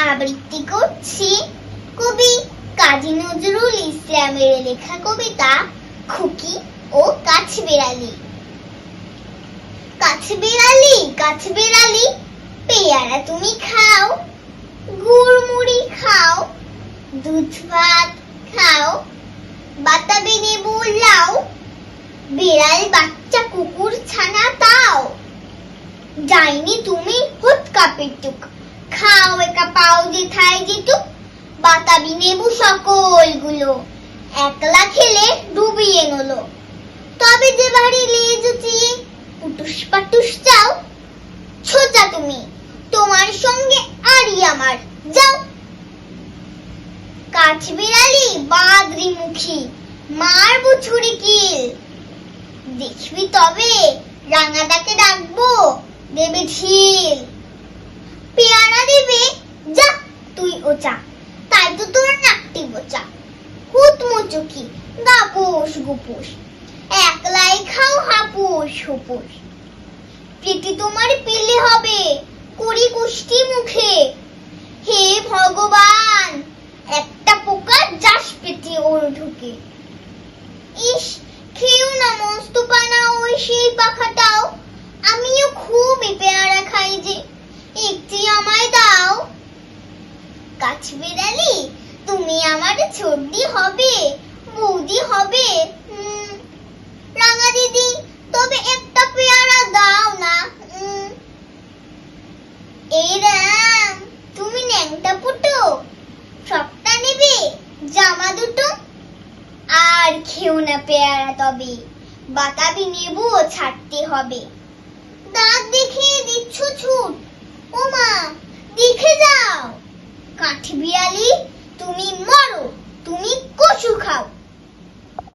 আবৃত্তি করছি কবি কাজী নজরুল ইসলামের লেখা কবিতা খুকি ও কাঠবিড়ালি। কাঠবিড়ালি কাঠবিড়ালি পেয়ারা তুমি খাও, গুড় মুড়ি খাও, দুধ ভাত খাও, বাতাবি লেবু লাও, বিড়াল বাচ্চা কুকুর ছানা তাও। যাইনি তুমি হুটকা পেটুক, খাও একা পাও যেথায় যেটুক, বাতাবি নেবু সকলগুলো একলা খেলে ডুবিয়ে নলো। তবে যে বাড়ি লেজ উঁচিয়ে পুটুস পাটুস চাও, ছোটা তুমি তোমার সঙ্গে আরই আমার যাও। কাঠবিড়ালি বাদরি মুখী মারবো ছুরি কিল, দেখবি তবে রাঙাটাকে ডাকবো দেবে ঢিল। পেয়ারা দেবে যা তুই ওচা, তাই তো তোর নাকটি বোচা। হুত মুচুকি গাপুস গুপুস, একলাই খাও হাপুস হুপুস। পেটে তোমার পেলে হবে কুড়ি কুষ্টি মুখে, হে ভগবান একটা পোকা যাস পেটে ওর ঢুকে। ইস খেও না মস্ত পানা ওই সেই পাখাটাও, আমিও খুবই পেয়ারা খাই যে একটি আমায় দাও। কাঠবিড়ালি তুমি আমার ছোটদি হবে, বৌদি হবে, রাঙা দিদি তবে একটা পেয়ারা দাও না। এই রাম তুমি ন্যাংটা পুটো, সবটা নেবে জামা দুটো। আর খেও না পেয়ারা তবে বাতাবি নেবু ছাড়তে হবে। দাঁত দেখিয়ে দিচ্ছ ছুট, ও মা দেখে যাও। কাঠবিড়ালি তুমি মরো, তুমি কচু খাও।